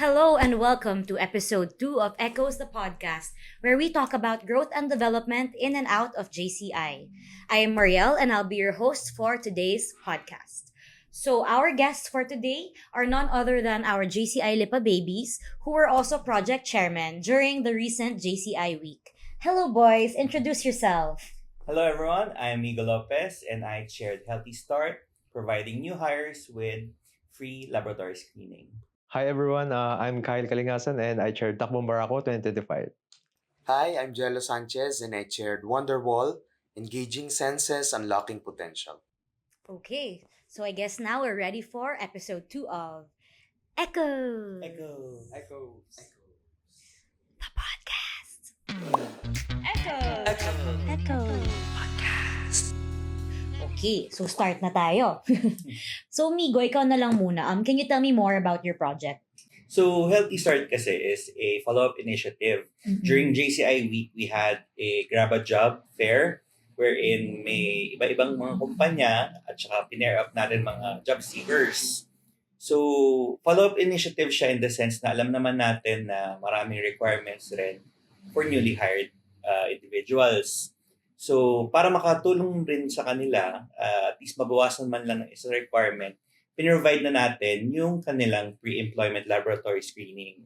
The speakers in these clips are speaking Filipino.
Hello and welcome to episode 2 of Echoes the Podcast, where we talk about growth and development in and out of JCI. I am Marielle and I'll be your host for today's podcast. So, our guests for today are none other than our JCI Lipa babies, who were also project chairmen during the recent JCI week. Hello, boys. Introduce yourself. Hello everyone, I'm Migo Lopez and I chaired Healthy Start, providing new hires with free laboratory screening. Hi everyone, I'm Kyle Kalingasan and I chaired Takbong Barako 2025. Hi, I'm Jello Sanchez and I chaired Wonderwall, Engaging Senses, Unlocking Potential. Okay, so I guess now we're ready for episode 2 of Echoes. Echoes. The podcast. Echoes. Okay, so start na tayo. So Migo, ikaw na lang muna. Can you tell me more about your project? So Healthy Start kasi is a follow-up initiative. During JCI week, we had a Grab a Job fair wherein may iba-ibang mga kumpanya at saka pinair up natin mga job seekers. So follow-up initiative siya in the sense na alam naman natin na maraming requirements rin for newly hired individuals. So, para makatulong rin sa kanila, at least mabawasan man lang ng isang requirement, pinrovide na natin yung kanilang pre-employment laboratory screening.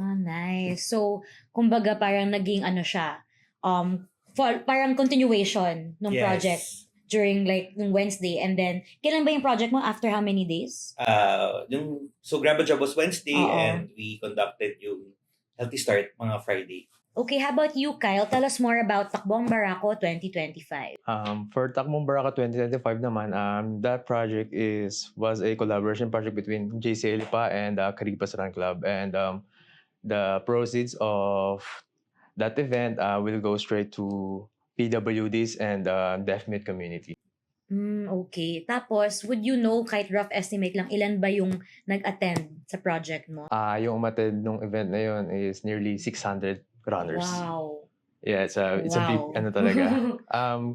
Ah, nice. So, kumbaga parang naging ano siya, parang continuation ng project during like ng Wednesday, and then kailan ba yung project mo, after how many days? So, Grab a Job was Wednesday Oo. and we conducted yung Healthy Start mga Friday. Okay, how about you, Kyle? Tell us more about Takbong Barako 2025. For Takbong Barako 2025 naman, that project was a collaboration project between JC Lipa and Caripas Run Club, and the proceeds of that event will go straight to PWDs and deaf-mute community. Okay. Tapos, would you know, kahit rough estimate lang, ilan ba yung nag-attend sa project mo? Yung umattend nung event na yun is nearly 600 runners. Wow. Yeah, it's a big Wow. talaga.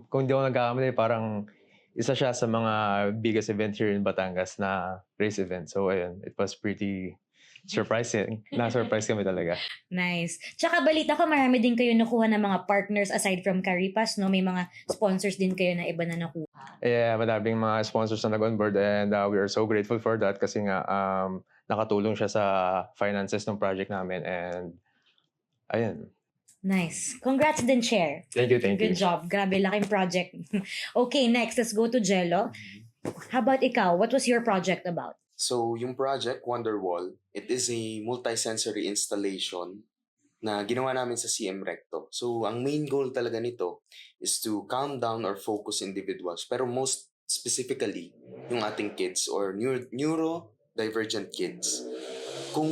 Kung di ako nagkakamali, parang isa siya sa mga biggest event here in Batangas na race event. So ayun, it was pretty surprising. Na-surprise kami talaga. Nice. Tsaka balita ko, marami din kayo nakuha ng mga partners aside from Caripas, no? May mga sponsors din kayo na iba na nakuha. Yeah, madaming mga sponsors na nag-onboard and we are so grateful for that kasi nga nakatulong siya sa finances ng project namin and ayun. Nice. Congrats din, Chair. Thank you. Good job. Grabe, laking project. Okay, next, let's go to Jello. How about ikaw? What was your project about? So, yung project, Wonderwall, it is a multi-sensory installation na ginawa namin sa CM Recto. So, ang main goal talaga nito is to calm down or focus individuals. Pero most specifically, yung ating kids or neurodivergent kids. Kung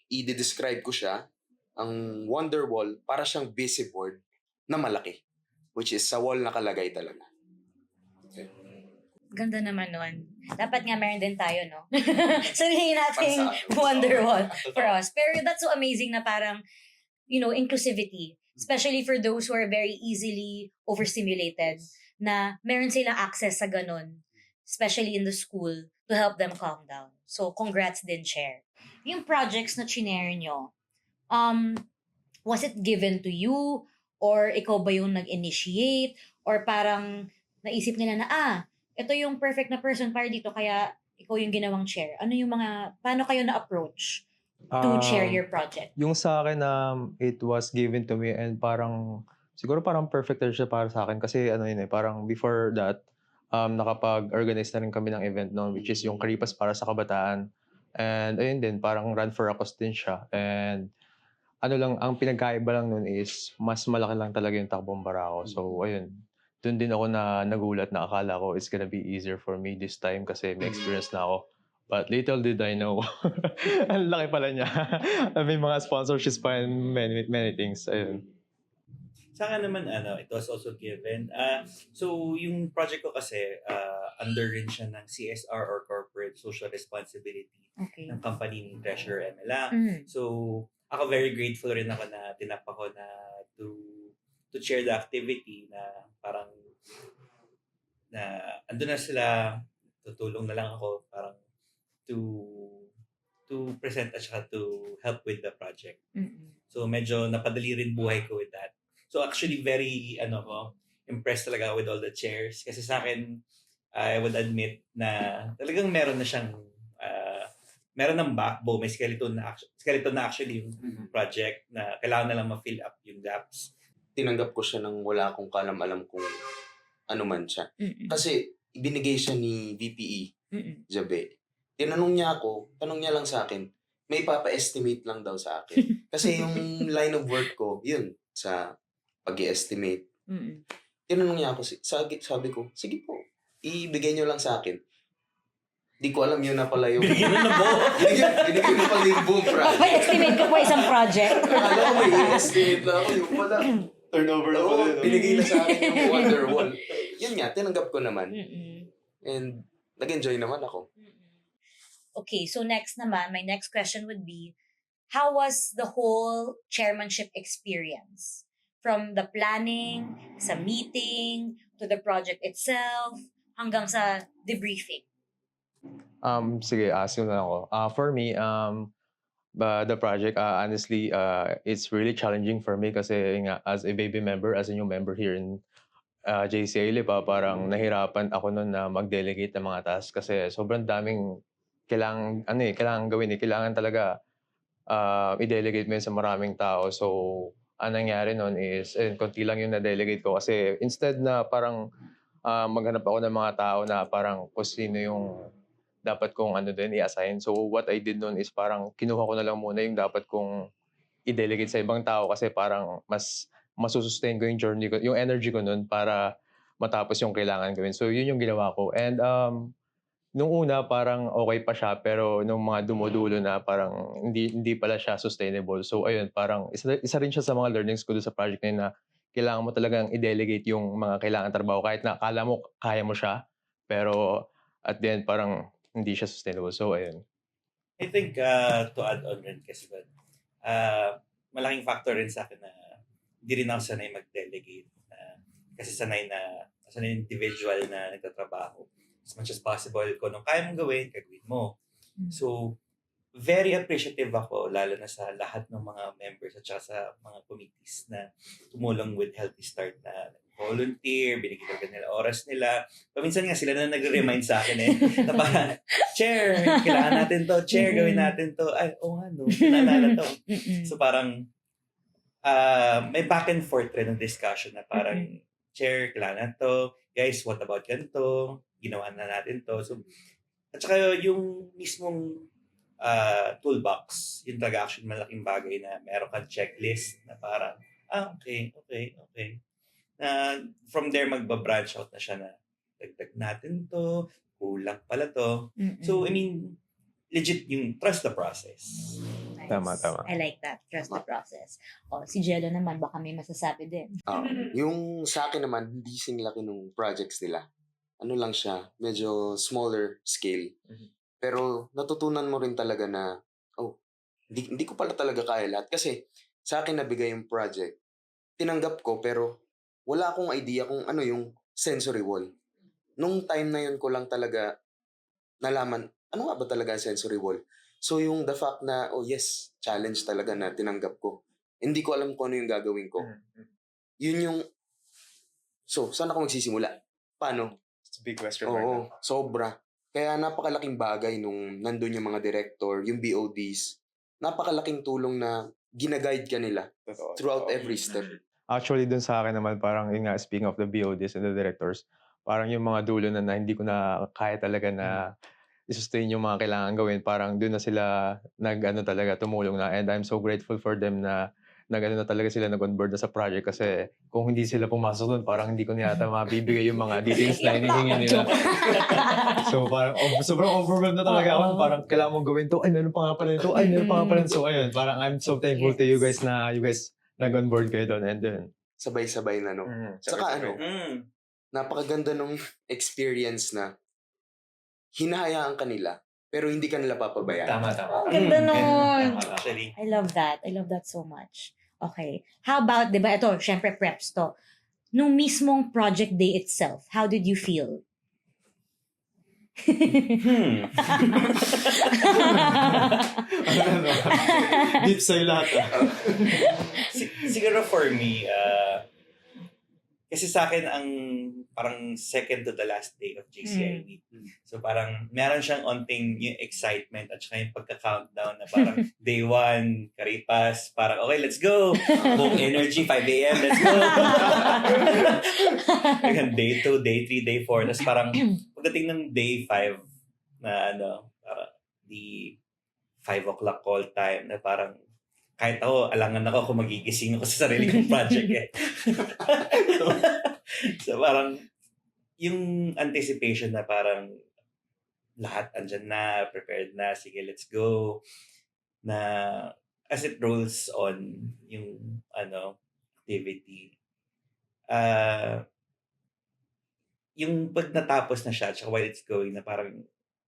i-describe ko siya, ang Wonderwall, para siyang busy board na malaki. Which is sa wall nakalagay talaga. Ganda naman nun. Dapat nga meron din tayo, no? Sabihin natin Pansa- Wonderwall for us. Pero that's so amazing na parang, inclusivity. Especially for those who are very easily overstimulated, na meron silang access sa ganun. Especially in the school, to help them calm down. So, congrats din, Chair. Yung projects na chinare nyo, was it given to you? Or ikaw ba yung nag-initiate? Or parang naisip nila na, ito yung perfect na person para dito, kaya ikaw yung ginawang chair. Ano yung paano kayo na-approach to share your project? Yung sa akin, it was given to me and siguro parang perfect siya para sa akin kasi parang before that, nakapag-organize na rin kami ng event noon, which is yung Karipas para sa kabataan. And ayun din, parang run for a cause din siya. And ang pinagkaiba lang nun is mas malaki lang talaga yung Takbong Barako. So ayun, doon din ako na nagulat na akala ko it's gonna be easier for me this time kasi may experience na ako. But little did I know, ang laki pala niya. May mga sponsorships pa and many things. Ayun. Sa akin naman, it was also given. So, yung project ko kasi, under rin siya ng CSR or Corporate Social Responsibility Okay. ng company ni Treasure MLA. Mm. So, ako very grateful rin ako na tinap ako na to share the activity na parang na ando na sila, tutulong na lang ako parang to to present at saka to help with the project. Mm-mm. So medyo napadali rin buhay ko with that. So actually very impressed talaga with all the chairs kasi sa akin I would admit na talagang meron na siyang meron ng backbone, may skeleton na actually yung project na kailangan na lang ma-fill up yung gaps. Tinanggap ko siya nang wala akong kalam-alam kung ano man siya. Mm-mm. Kasi ibinigay siya ni VPE, Mm-mm. Jabe. Tanong niya lang sa akin, may papa-estimate lang daw sa akin. Kasi yung line of work ko, yun, sa pag-i-estimate. Mm-mm. Tinanong niya ako, sabi ko, sige po, ibigay niyo lang sa akin. Di ko alam yun na pala yung... Binigyan mo na po. Binigyan mo pala yung boom project. Pag-estimate ko po isang project. Akala ko may estimate lang ako. Yung pala. Turnover na Oo, pala yun. binigay na sa akin yung Wonderwall. Yun nga, tinanggap ko naman. Mm-mm. And nag-enjoy naman ako. Okay, so next naman, my next question would be, how was the whole chairmanship experience? From the planning, sa meeting, to the project itself, hanggang sa debriefing. Sige, ask ko na lang ako. For me, the project, honestly, it's really challenging for me kasi nga, as a baby member, as a new member here in JCA Lipa, parang nahirapan ako noon na mag-delegate ng mga tasks kasi sobrang daming kailangan gawin. Kailangan talaga i-delegate mo yun sa maraming tao. So, ang nangyari noon is, konti lang yung na-delegate ko kasi instead na parang maghanap ako ng mga tao na parang kung sino yung dapat kong i-assign. So, what I did noon is parang kinuha ko na lang muna yung dapat kong i-delegate sa ibang tao kasi parang mas masusustain ko yung journey ko, yung energy ko noon para matapos yung kailangan gawin. So, yun yung ginawa ko. And nung una, parang okay pa siya, pero nung mga dumudulo na, parang hindi pala siya sustainable. So, ayun, parang isa rin siya sa mga learnings ko doon sa project na yun na kailangan mo talagang i-delegate yung mga kailangan trabaho kahit na akala mo kaya mo siya, pero at the end, parang hindi siya sustainable. So, ayun. I think to add on rin kasi malaking factor rin sa akin na hindi rin ako sanay mag-delegate. Kasi sanay individual na nagtatrabaho. As much as possible, kung anong kaya mong gawin, gagawin mo. So, very appreciative ako, lalo na sa lahat ng mga members at saka sa mga committees na tumulong with Healthy Start na volunteer, binigyan talaga nila oras nila. Paminsan nga sila na nagre-remind sa akin na parang, Chair, kailangan natin to. Chair, gawin natin to. Ay, naalala to. So parang, may back and forth rin ng discussion na parang, Chair, kailangan to. Guys, what about ganito? Ginawa na natin to. So, at saka yung mismong toolbox, yun talaga actually malaking bagay na meron kang checklist na parang, okay. From there, magba-branch out na siya na dagdag natin to, kulang pala to. So, I mean, legit yung trust the process. Nice. Tama. I like that. Trust the process. Si Jello naman, baka may masasabi din. Yung sa akin naman, hindi laki nung projects nila. Ano lang siya, medyo smaller scale. Pero natutunan mo rin talaga na, hindi ko pala talaga kaya lahat. Kasi sa akin nabigay yung project, tinanggap ko pero wala akong idea kung ano yung sensory wall. Nung time na yun ko lang talaga nalaman, ano nga ba talaga ang sensory wall? So yung the fact na, yes, challenge talaga na tinanggap ko. Hindi ko alam kung ano yung gagawin ko. Yun yung, so saan ako magsisimula? Paano? It's a big question Sobra. Kaya napakalaking bagay nung nandun yung mga director, yung BODs. Napakalaking tulong na ginaguide ka nila throughout every step. Actually, dun sa akin naman, parang yun nga, speaking of the BODs and the directors, parang yung mga dulo na hindi ko na kaya talaga na i-sustain yung mga kailangan gawin, parang dun na sila talaga tumulong na. And I'm so grateful for them na talaga sila nag-onboard na sa project kasi kung hindi sila pumasok dun, parang hindi ko niyata mabibigay yung mga details na hinihingi nila. So parang sobrang overwhelmed na talaga ako. Parang kailangan mong gawin to. Ay, meron pa nga pala nito. Ay, meron pa nga pala nito. So ayun, parang I'm so thankful to you guys na you guys nag-onboard kayo doon. And then, sabay-sabay na, no? Saka napakaganda nung experience na hinahayaan ka nila, pero hindi ka nila papabayaan. Tama. Ganda nun. Actually. I love that. I love that so much. Okay. How about, di ba, ito, syempre preps to. Nung mismong project day itself, how did you feel? Deep sa'yo lahat. Siguro for me, kasi sa akin ang parang second to the last day of JCI week. So parang meron siyang onting yung excitement at saka yung pagka-countdown na parang day 1, Karipas, parang okay, let's go! Buong energy, 5 a.m., let's go! Hanggang day 2, day 3, day 4. Tapos parang pagdating ng day 5 na parang the 5 o'clock call time na parang kahit ako, alangan ako kung magigising ako sa sarili kong project eh. So parang yung anticipation na parang lahat andyan na, prepared na, sige let's go, na as it rolls on yung activity, yung pag natapos na siya at while it's going na parang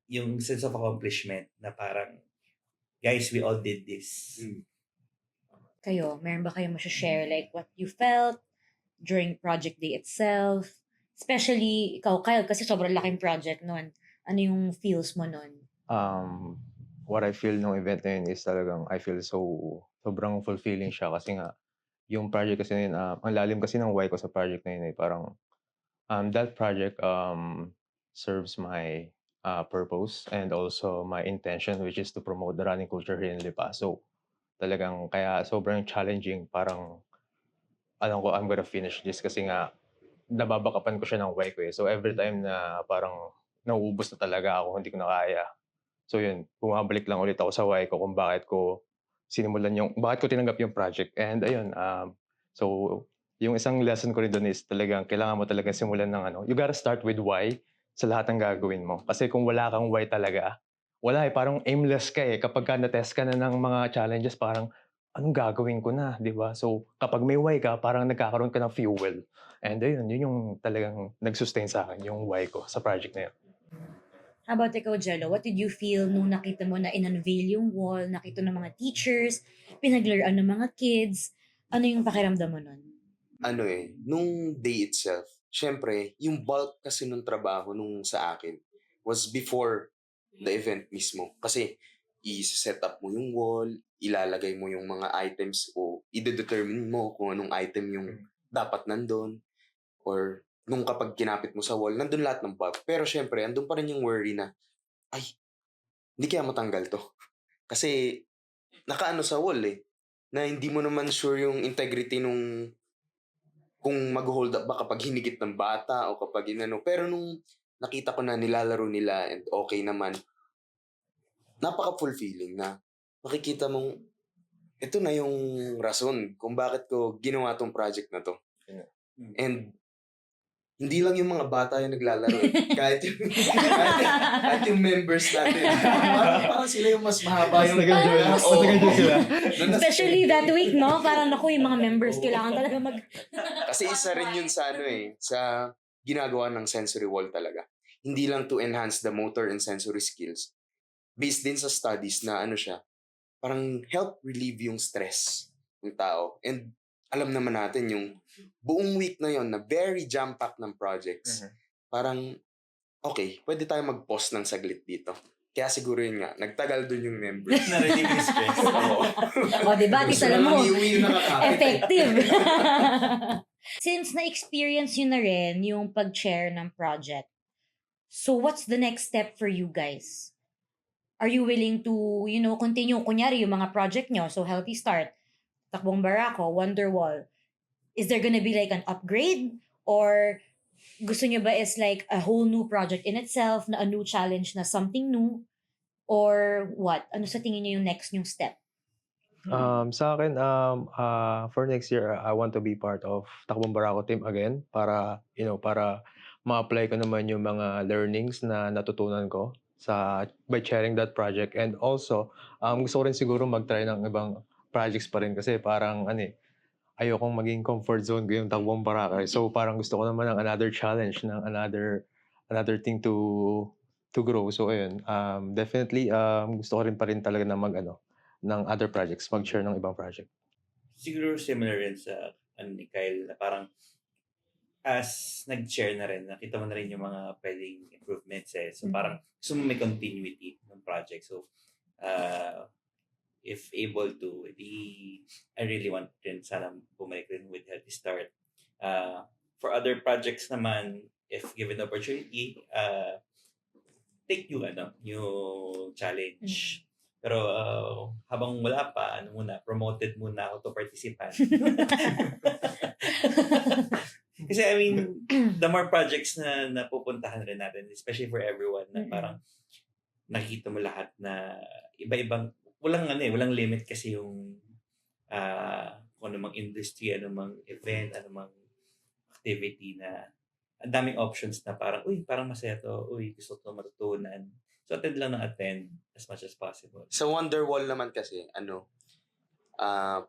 yung sense of accomplishment na parang guys, we all did this. Kayo, meron ba kayo share like what you felt during project day itself? Especially, ikaw, Kyle, kasi sobrang laking project nun. Ano yung feels mo nun? What I feel nung event na yun is talagang I feel sobrang fulfilling siya kasi nga yung project kasi na yun, ang lalim kasi ng why ko sa project na yun parang that project serves my purpose and also my intention, which is to promote the running culture here in Lipa. So talagang kaya sobrang challenging, parang alam ko I'm gonna finish this kasi nga nababakapan ko siya ng why ko eh. So every time na parang nauubos na talaga ako, hindi ko na kaya. So yun, bumabalik lang ulit ako sa why ko kung bakit ko tinanggap yung project. And ayun, so yung isang lesson ko rin doon is talagang kailangan mo talaga simulan ng you gotta start with why sa lahat ng gagawin mo. Kasi kung wala kang why talaga, wala parang aimless ka kapag na-test ka na ng mga challenges, parang anong gagawin ko na, di ba? So kapag may why ka, parang nagkakaroon ka ng fuel. And ayun, yun yung talagang nag-sustain sa akin, yung why ko sa project na yun. How about ikaw, Jello? What did you feel nung nakita mo na in-unveil yung wall, nakita ng mga teachers, pinaglaruan ng mga kids? Ano yung pakiramdam mo nun? Nung day itself, syempre, yung bulk kasi nung trabaho nung sa akin was before the event mismo. Kasi, i-set up mo yung wall, ilalagay mo yung mga items o i-determine mo kung anong item yung dapat nandun. Or, nung kapag kinapit mo sa wall, nandun lahat ng bulk. Pero syempre, andun pa rin yung worry na, ay, hindi kaya matanggal to. Kasi, nakaano sa wall na hindi mo naman sure yung integrity nung kung mag-hold up ba kapag hinigit ng bata o kapag Pero nung nakita ko na nilalaro nila and okay naman, napaka-fulfilling na makikita mong ito na yung rason kung bakit ko ginawa tong project na to. And hindi lang yung mga bata yung naglalaro kahit yung members natin. Parang sila yung mas mahaba yung nag-enjoy sila. Especially that week, no? Parang yung mga members kailangan talaga Kasi isa rin yun sa sa ginagawa ng sensory wall talaga. Hindi lang to enhance the motor and sensory skills. Based din sa studies na siya, parang help relieve yung stress ng tao. And alam naman natin yung buong week na yon na very jam-packed ng projects. Parang, okay, pwede tayo mag-pause ng saglit dito. Kaya siguro yun nga, nagtagal dun yung members. Na-relieve yung stress. diba? Alam mo, effective. effective. Since na-experience yun na rin yung pag-chair ng project, so what's the next step for you guys? Are you willing to, continue, kunyari, yung mga project nyo? So, Healthy Start, Takbong Barako, Wonderwall. Is there gonna be like an upgrade? Or gusto nyo ba is like a whole new project in itself, na a new challenge, na something new? Or what? Ano sa tingin nyo yung next new step? Sa akin, for next year, I want to be part of Takbong Barako team again para ma-apply ko naman yung mga learnings na natutunan ko by chairing that project. And also, gusto ko rin siguro mag-try ng ibang projects pa rin kasi parang ayokong maging comfort zone ko yung Takbong Barako. So parang gusto ko naman ng another challenge, ng another thing to grow. So ayun, definitely gusto ko rin pa rin talaga na ng other projects, mag-share ng ibang project. Siguro similar rin sa ni Kyle na parang as nag-share na rin, nakita mo na rin yung mga pwedeng improvements eh. So parang gusto mo may continuity ng project. So if able to, I really want rin sana bumalik rin with Healthy Start. For other projects naman, if given the opportunity, take yung challenge. Pero habang wala pa, promoted muna ako to participant. Kasi I mean, the more projects na napupuntahan rin natin, especially for everyone, na parang nakikita mo lahat na iba-ibang, walang limit kasi yung kung anumang industry, anumang event, anumang activity na ang daming options na parang, parang masaya to, gusto ko matutunan. So attend lang ng attend as much as possible. Sa Wonderwall naman kasi,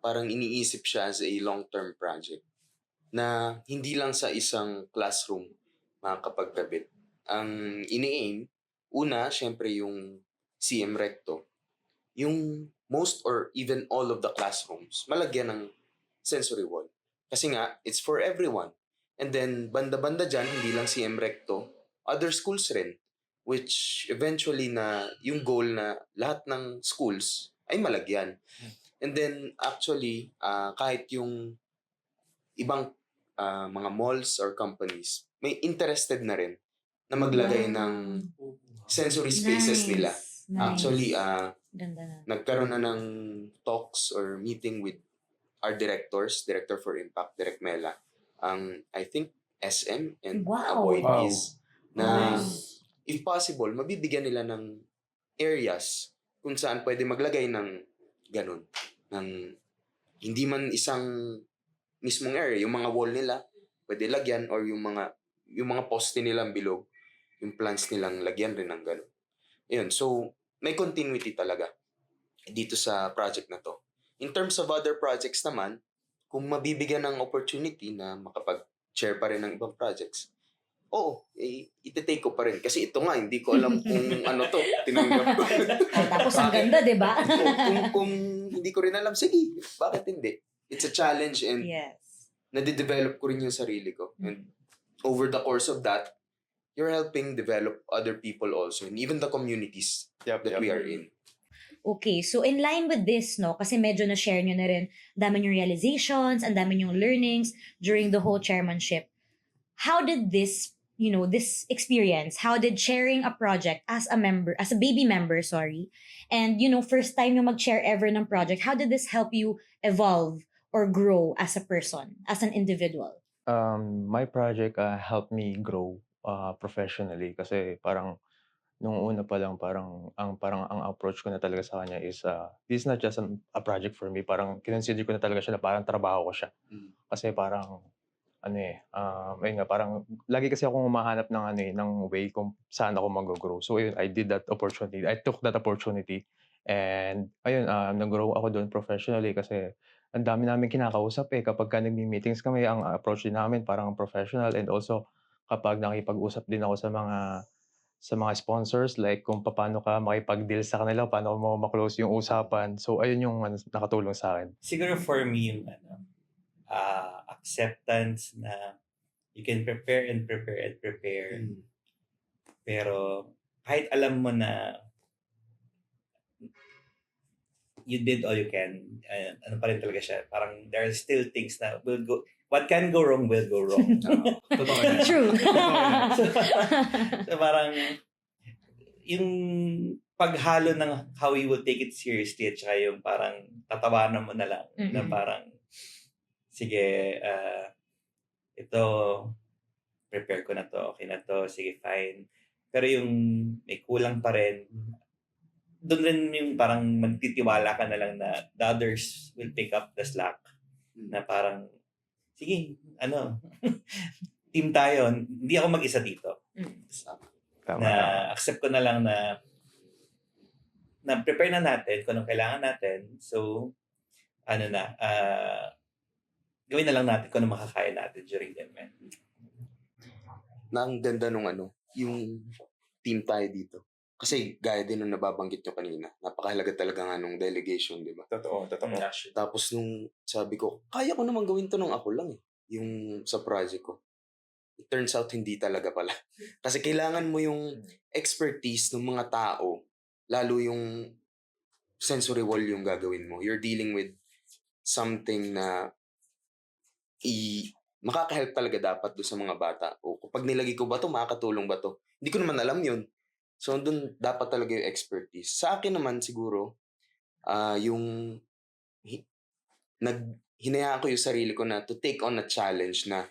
parang iniisip siya as a long-term project na hindi lang sa isang classroom makakapagkabit. Ang ini-aim, una, syempre yung CM Recto, yung most or even all of the classrooms, malagyan ng sensory wall. Kasi nga, it's for everyone. And then, banda-banda dyan, hindi lang CM Recto, other schools rin. Which eventually na yung goal na lahat ng schools ay malagyan. And then actually, kahit yung ibang mga malls or companies, may interested na rin na maglagay ng sensory spaces nila. Actually, Ganda na. nagkaroon na ng talks or meeting with our Director for Impact, Direk Mela, I think SM and Avoidees, na if possible, mabibigyan nila ng areas kung saan pwede maglagay ng ganun. Ng hindi man isang mismong area, yung mga wall nila, pwede lagyan, or yung mga poste nilang bilog, yung plants nilang lagyan rin ng ganun. Ayun, so may continuity talaga dito sa project na to. In terms of other projects naman, kung mabibigyan ng opportunity na makapag-share pa rin ng ibang projects, iti-take ko pa rin. Kasi ito nga, hindi ko alam kung ano to, tinanggap ko. Tapos ang ganda, di ba? kung hindi ko rin alam, sige, bakit hindi? It's a challenge and nade-develop ko rin yung sarili ko. And over the course of that, you're helping develop other people also, and even the communities that we are in. Okay, so in line with this, no, kasi medyo na-share nyo na rin, dami yung realizations, ang dami yung learnings during the whole chairmanship. How did this experience, how did sharing a project as a baby member, and, first time yung mag-share ever ng project, how did this help you evolve or grow as a person, as an individual? My project helped me grow professionally kasi parang nung una pa lang parang ang approach ko na talaga sa kanya is this is not just a project for me, parang kinonsider ko na talaga siya na parang trabaho ko siya. Kasi parang ayun nga, parang lagi kasi akong humahanap ng way kung saan ako mag-grow. So ayun, I took that opportunity, and ayun, nag-grow ako doon professionally kasi ang dami naming kinakausap kapagka nagme-meetings kami, ang approach din namin parang professional, and also kapag nakipag-usap din ako sa mga sponsors, like kung paano ka makipag-deal sa kanila, paano mo ma-close yung usapan. So ayun yung nakatulong sa akin. Siguro for me yung acceptance na you can prepare and prepare and prepare. Pero kahit alam mo na you did all you can, ano pa rin talaga siya, parang there are still things na what can go wrong will go wrong. Totoo yan. True. So parang yung paghalo ng how you will take it seriously at saka yung parang tatawanan mo na lang na parang sige, ito prepare ko na to, okay na to, sige fine. Pero yung may kulang pa rin, doon rin yung parang magtitiwala ka na lang na the others will pick up the slack. Na parang, sige, team tayo, hindi ako mag-isa dito. Tama. Accept ko na lang na prepare na natin kung anong kailangan natin. So, gawin na lang natin kung ano makakaya natin during the event. Na ang ganda nung yung team tayo dito. Kasi gaya din nung nababanggit nyo kanina, napakahalaga talaga nga nung delegation, di ba? Totoo. Tapos nung sabi ko, kaya ko naman gawin to nung ako lang yung sa project ko. it turns out hindi talaga pala. Kasi kailangan mo yung expertise ng mga tao, lalo yung sensory wall yung gagawin mo. You're dealing with something na makaka-help talaga dapat do sa mga bata. O kapag nilagay ko ba to, makakatulong ba to? Hindi ko naman alam yun. So, doon dapat talaga yung expertise. Sa akin naman siguro, yung hinayaan ko yung sarili ko na to take on a challenge na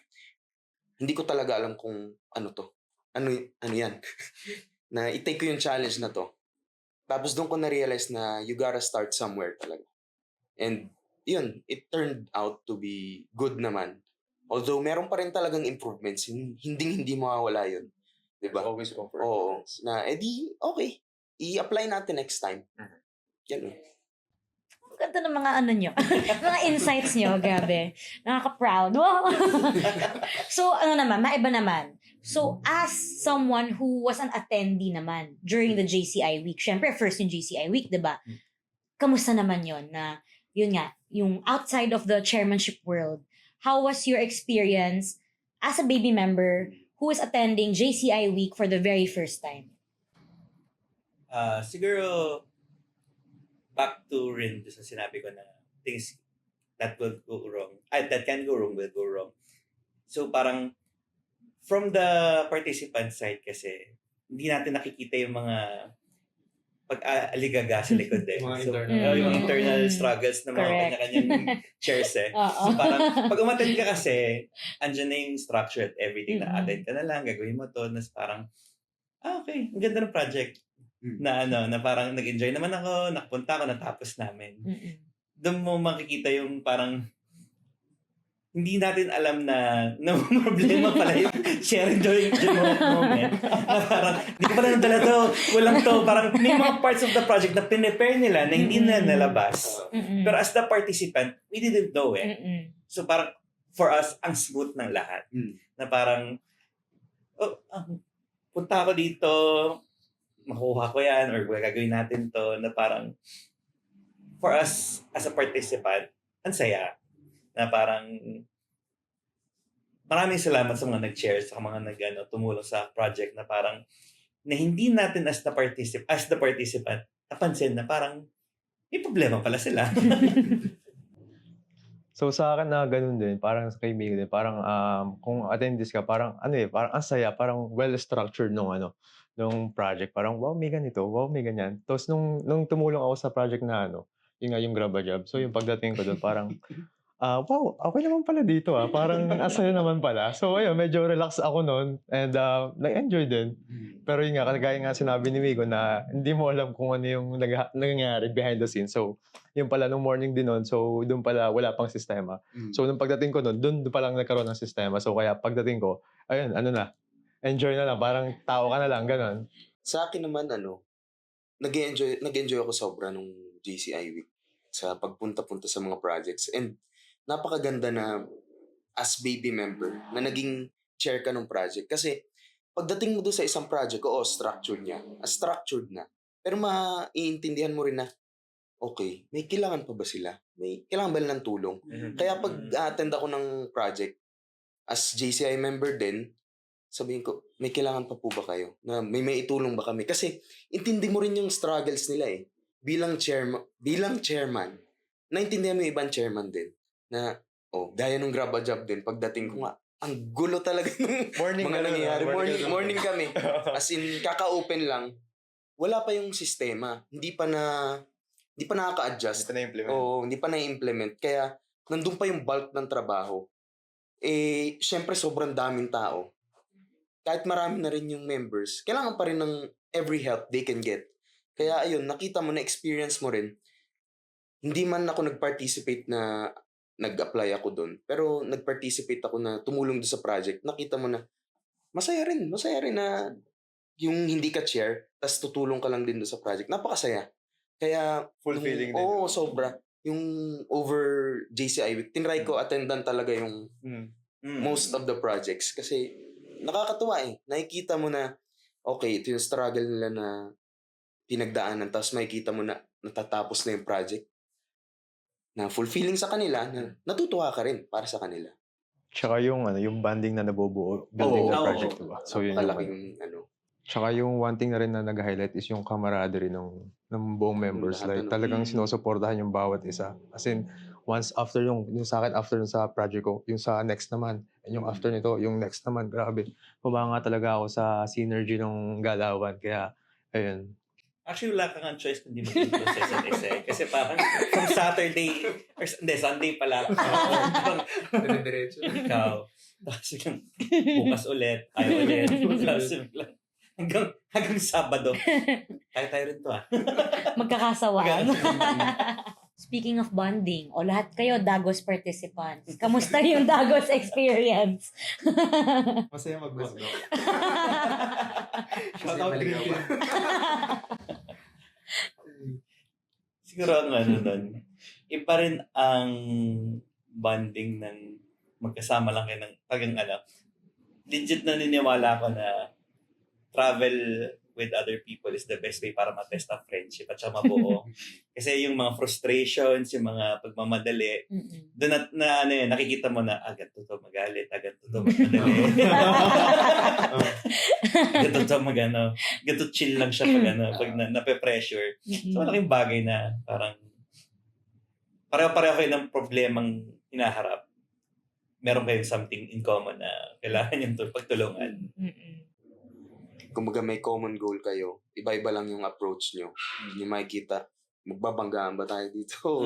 hindi ko talaga alam kung ano to. Ano yan? Na i-take ko yung challenge na to. Tapos doon ko na-realize na you gotta start somewhere talaga. And yun, it turned out to be good naman. Although meron pa rin talagang improvements, hindi mawawala yun. Diba? Always room for Oo. Na, okay. I-apply natin next time. Yan. Ang ganda ng mga ano nyo. Mga insights nyo, grabe. Nakaka-proud. Wow. So, ano naman, maiba naman. So, as someone who was an attendee naman during the JCI week, syempre, first yung JCI week, diba? Kamusta naman yon na, yun nga, yung outside of the chairmanship world, how was your experience as a baby member who is attending JCI week for the very first time? Siguro, back to rin sa sinabi ko na things that will go wrong, that can go wrong will go wrong. So parang, from the participant side kasi, hindi natin nakikita yung mga pag-aligaga sa likod eh. Mga So, internal. yung internal struggles ng mga Correct. kanya-kanyang chairs eh. Oo. So parang, pag umattend ka kasi, andyan na yung structure at everything na attend ka na lang, gagawin mo to, nas parang, okay, ang ganda ng project. Na parang nag-enjoy naman ako, nakapunta ako, natapos namin. Doon mo makikita yung parang, hindi natin alam na problema pala yung sharing during that moment. Na parang, hindi ko pala nadala to, walang to. Parang may mga parts of the project na pinipare nila na hindi na nalabas. Pero as the participant, we didn't know it. So parang, for us, ang smooth ng lahat. Na parang, punta ako dito, makuha ko yan, or gagawin natin to, na parang, for us, as a participant, ang saya. Na parang, maraming salamat sa mga nag-share, sa mga tumulong sa project na parang, na hindi natin as the participant, napansin na parang, may problema pala sila. So sa akin na ganun din, parang sa kaibigan din, parang kung attendees ka, parang parang ang saya, parang well-structured nung project. Parang wow, may ganito, wow, may ganyan. Tapos nung tumulong ako sa project na yun nga yung Grab a Job. So yung pagdating ko doon, parang wow, okay naman pala dito parang asaya naman pala. So ayun, medyo relax ako noon and nag-enjoy din. Pero yun nga, kagaya nga sinabi ni Migo na hindi mo alam kung ano yung nangyayari behind the scenes. So yung pala nung morning din noon, so doon pala wala pang sistema. So nung pagdating ko noon, doon pa lang nagkaroon ng sistema. So kaya pagdating ko, ayun, enjoy na lang, parang tao ka na lang, ganun. Sa akin naman, nag-enjoy ako sobra nung JCI week sa pagpunta-punta sa mga projects. And napakaganda na as baby member na naging chair ka ng project. Kasi pagdating mo doon sa isang project, structured na. Pero maiintindihan mo rin na, okay, may kailangan pa ba sila? May kailangan ba ng tulong? Kaya pag attend ako ng project, as JCI member din, sabihin ko, may kailangan pa po ba kayo? Na may itulong ba kami? Kasi intindi mo rin yung struggles nila eh. Bilang chairman, naintindihan mo yung ibang chairman din. Na, gaya nung Grab a Job din, pagdating ko nga, ang gulo talaga ng mga nangyayari. Morning kami. As in, kaka-open lang. Wala pa yung sistema. Hindi pa nakaka-adjust. Hindi pa na-implement. Kaya, nandun pa yung bulk ng trabaho. Syempre, sobrang daming tao. Kahit marami na rin yung members, kailangan pa rin ng every help they can get. Kaya ayun, nakita mo, na-experience mo rin. Hindi man ako nag-participate na nag-apply ako doon, pero nag-participate ako na tumulong doon sa project. Nakita mo na masaya rin na yung hindi ka chair, tas tutulong ka lang din doon sa project. Napakasaya. Kaya Fulfilling din. Oo, sobra. Yung over JCI week, tinry ko attendant talaga yung most of the projects kasi nakakatuwa eh. Nakikita mo na, okay, ito yung struggle nila na pinagdaanan. Tapos makikita mo na natatapos na yung project. Na fulfilling sa kanila, na natutuwa ka rin para sa kanila. Tsaka yung banding na nabubuo building the Oo. project, diba? So yun yung Napakalaking Tsaka yung one thing na rin na nag-highlight is yung camaraderie ng buong members. lahat, Like talagang Mm. sinusuportahan yung bawat isa. As in, once after yung sa akin, after yung sa project ko, yung sa next naman, and yung after nito, yung next naman, grabe. Kumanga talaga ako sa synergy ng galawan. Kaya, ayun. Actually, wala kang ang choice kundi mag-improve sa isa't isa. Kasi parang from Saturday, Sunday pala. Diretso. Ikaw. Tapos yung bukas ulit, tayo ulit. Tapos biglang hanggang Sabado. Tayo rin to Magkakasawaan. Speaking of bonding, o lahat kayo Dagos participants. Kamusta yung Dagos experience? Masaya mag-bus. Shout out Siguro ang nun, iba rin ang bonding ng magkasama lang kayo ng tagang legit na niniwala ko na travel with other people is the best way para ma-test ang friendship at saka mabuo. Kasi yung mga frustrations, yung mga pagmamadali, doon nakikita mo na, ganito to magalit, ganito to magmadali. Ganito to ganito chill lang siya pag nape-pressure. So, malaking bagay na parang pareho-pareho kayo ng problemang hinaharap. Meron kayong something in common na kailangan yung pagtulungan. Kumbaga may common goal kayo, iba-iba lang yung approach nyo. Hindi makikita, magbabanggaan ba tayo dito?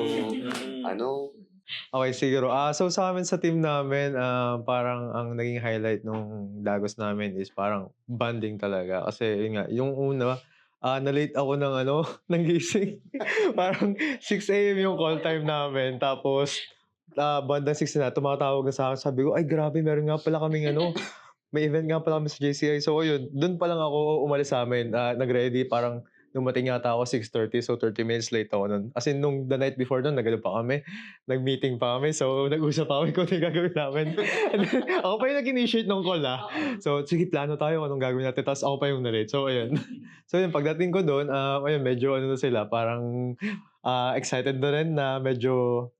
Okay, siguro. So sa amin sa team namin, parang ang naging highlight nung Dagos namin is parang banding talaga. Kasi yun nga, yung una, na-late ako ng gising. Parang 6 a.m. yung call time namin. Tapos, bandang 6 na, tumatawag na sa akin. Sabi ko, ay grabe, meron nga pala kaming may event nga pala kami sa JCI. So, yun, dun pa lang ako umalis sa amin. Nag-ready, parang dumating yata ako 6:30. So, 30 minutes late ako nun. As in, nung the night before nun, pa kami. Nag-meeting pa kami. So, nag-usap pa kami kung ano yung gagawin namin. Ako pa yung nag-initiate ng call, So, sige, plano tayo kung anong gagawin natin. Tapos ako pa yung na-late. So, ayun. So, yun, pagdating ko doon, ayun, medyo na sila. Parang excited na rin na medyo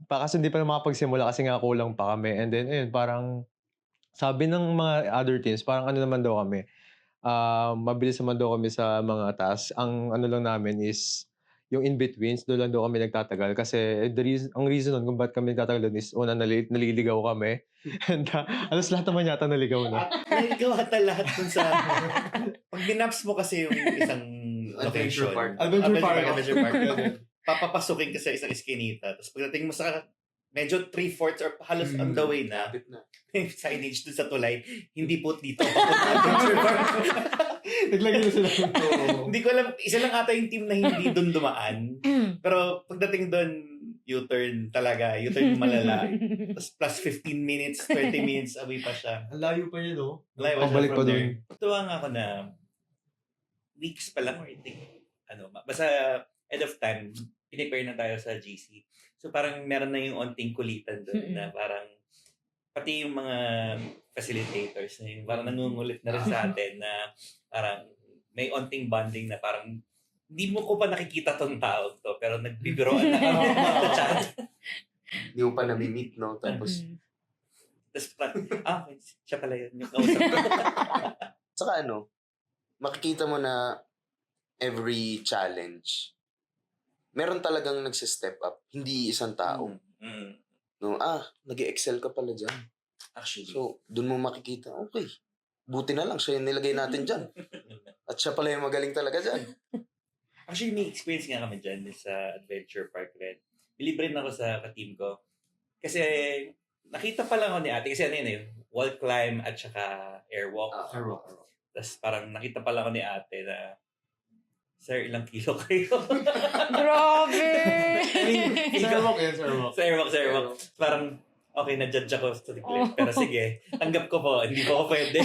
kasi hindi pa na makapagsimula kasi nga kulang pa kami. And then, ayun, parang sabi ng mga other teams, parang naman daw kami, mabilis naman daw kami sa mga tasks. Ang lang namin is, yung in-betweens, doon lang daw kami nagtatagal. Kasi ang reason nun kung ba't kami nagtatagal doon is, una, naliligaw kami. And alas lahat naman yata naligaw na. Naligaw ata lahat dun sa... Pag dinaps mo kasi yung isang location. Adventure Park. Papapasukin ka sa isang iskinita. Tapos pagdating mo sa medyo 3/4 or halos on the way na, signage dun sa tulay, hindi po dito. Naglagay na sila. Hindi ko alam, isa lang ata yung team na hindi dun dumaan. Pero pagdating dun, U-turn talaga. U-turn malala. Tapos plus 15 minutes, 20 minutes away pa siya. Ang layo pa niya, no? Layo pa siya Pabalik from pa there. dun. Tuwa nga ako na weeks pa lang or I think, basta end of time, pinipare na tayo sa GC. So parang meron na yung onting kulitan doon na parang pati yung mga facilitators na yung parang nangungulit na rin sa atin na parang may onting bonding na parang hindi mo ko pa nakikita tong tao to pero nagbibiroan na kami sa chat. Hindi mo pa nami-meet, no? Tapos, Tapos parang, siya pala yun yung kausap ko. saka makikita mo na every challenge, meron talagang nagsi-step up. Hindi isang tao. No, nag-excel ka pala dyan. Actually. So, dun mo makikita, okay, buti na lang siya yung nilagay natin dyan. At siya pala yung magaling talaga dyan. Actually, may experience nga kami dyan sa Adventure Park Red. Believe rin ako sa ka-team ko. Kasi nakita pa lang ako ni ate. Kasi wall climb at saka airwalk. Tapos parang nakita pa lang ako ni ate na, sir, ilang kilo kayo? Grabe! Sa airwalk. Parang, okay, na-judge ako sa tiglit. Pero sige, tanggap ko po. Hindi ko pwede.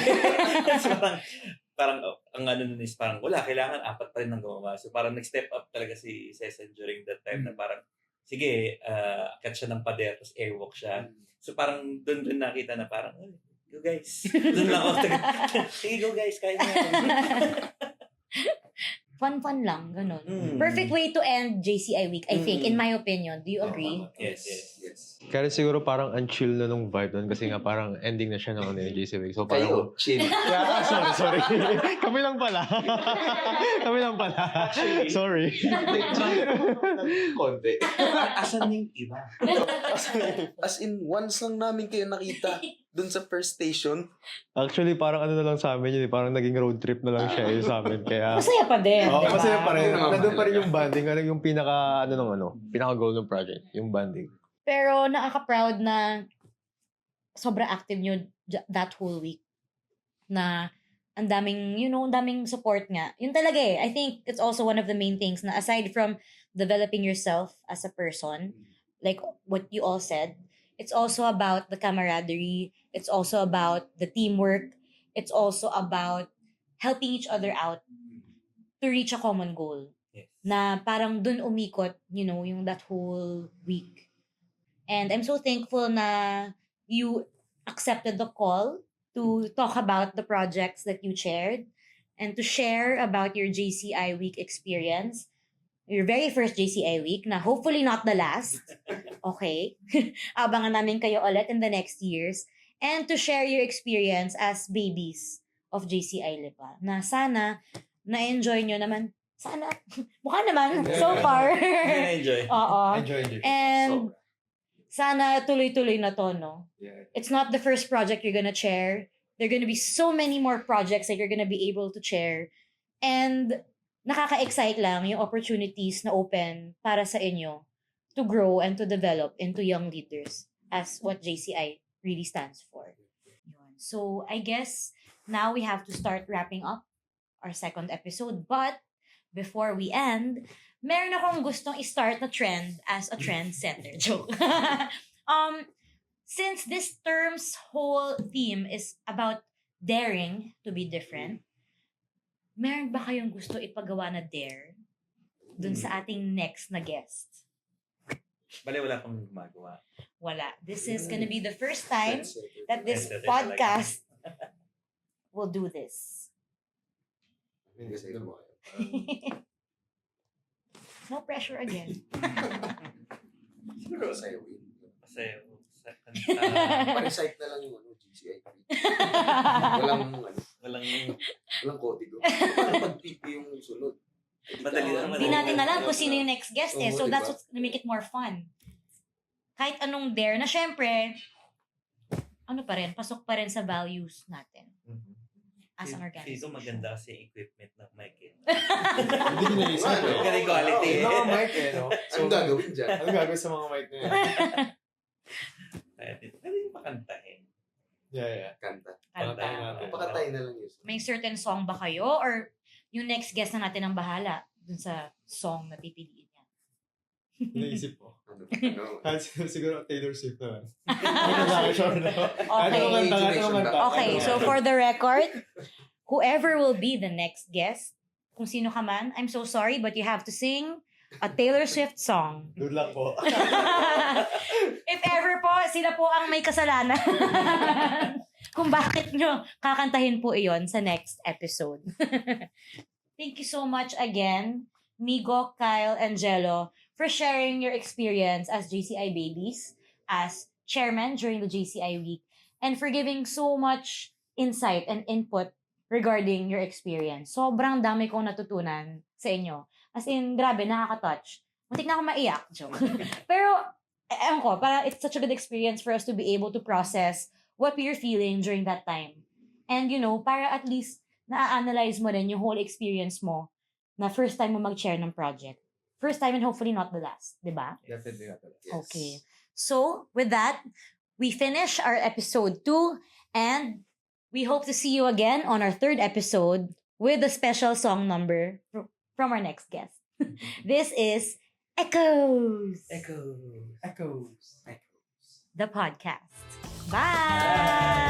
So, parang ang nun is parang wala, kailangan 4 pa rin ang gumawa. So parang nag-step up talaga si Cezanne during that time na parang, sige, akat siya ng pader, tapos airwalk siya. So parang doon rin nakita na parang, go guys. Doon lang ako. Sige, go guys, kaya na. Fun lang, ganun. Perfect way to end JCI week, I think, in my opinion. Do you agree? Yes. Kaya siguro parang ang chill na nung vibe nun kasi nga parang ending na siya ng ano, yung JC Week. So Kayo, parang... chill. Yeah, sorry. Kami lang pala. Kami lang pala. Sorry. Konti. Asan yung iba? As in, once lang namin kayo nakita dun sa first station. Actually, parang ano na lang sa amin yun. Parang naging road trip na lang siya sa amin. Kaya... Masaya pa din. Oo, diba? masaya pa rin. Yun naman Nandun pa rin mahalaga. yung banding. Ano yung pinaka goal ng project. Yung banding. Pero nakaka-proud na sobrang active nyo that whole week. Na ang daming, ang daming support nga. Yun talaga eh. I think it's also one of the main things na aside from developing yourself as a person, like what you all said, it's also about the camaraderie. It's also about the teamwork. It's also about helping each other out to reach a common goal. Yes. Na parang dun umikot, yung that whole week. And I'm so thankful na you accepted the call to talk about the projects that you shared and to share about your JCI week experience. Your very first JCI week na hopefully not the last. Okay? Abangan namin kayo ulit in the next years. And to share your experience as babies of JCI Lipa. Na sana na-enjoy nyo naman. Sana. Mukha naman so far. Enjoy. Oo. Enjoy. And sana tuloy-tuloy na to, no? Yeah. It's not the first project you're gonna share. There are gonna be so many more projects that you're gonna be able to share. And nakaka-excite lang yung opportunities na open para sa inyo to grow and to develop into young leaders as what JCI really stands for. Yun. So, I guess now we have to start wrapping up our second episode. But before we end, meron akong gustong i-start na trend as a trend setter. Joke. Since this term's whole theme is about daring to be different, meron ba kayong gusto ipagawa na dare dun sa ating next na guest? Bale, wala pang gumagawa. Wala. This is gonna be the first time that this Trendsetter podcast will do this. No pressure again. Siguro sa'yo, Will. Kasi sa kanta, Pa-recite na lang yung GCI. Walang kodigo. Paano pag-pick yung sunod? Madali lang. Hindi natin alam kung sino yung next guest eh. Oo, So diba? that's what's gonna make it more fun. Kahit anong dare na syempre, pa rin, pasok pa rin sa values natin as an Feel organization. ko maganda kasi yung equipment ng mic eh. Hindi ko naisip. Ano? Galing quality. Naka-mic eh, no? Anong gagawin dyan? Anong gagawin sa mga mic na yan? Pwede yung pakantahin. Yeah. Kanta. Pakantahin natin. Pakatayin na lang yun. May certain song ba kayo or yung next guest na natin ang bahala dun sa song na pipiliin niya? Naisip ko. Ano? Kahit siguro Taylor Swift naman. Sure na. Okay, so for the record, whoever will be the next guest, kung sino ka man, I'm so sorry but you have to sing a Taylor Swift song. Good luck po. If ever po, sila po ang may kasalanan. Kung bakit nyo kakantahin po iyon sa next episode. Thank you so much again, Migo, Kyle, and Jello, for sharing your experience as JCI babies, as chairman during the JCI week, and for giving so much insight and input regarding your experience. Sobrang dami kong natutunan sa inyo. As in, grabe, nakaka-touch. Muntik na ako maiyak. Joke. Pero, ewan ko, parang it's such a good experience for us to be able to process what we are feeling during that time. And, para at least na-analyze mo rin yung whole experience mo na first time mo mag-share ng project. First time and hopefully not the last. Diba? Definitely not. Okay. So, with that, we finish our episode 2 and we hope to see you again on our third episode with a special song number from our next guest. This is Echoes, Echoes. the podcast. Bye!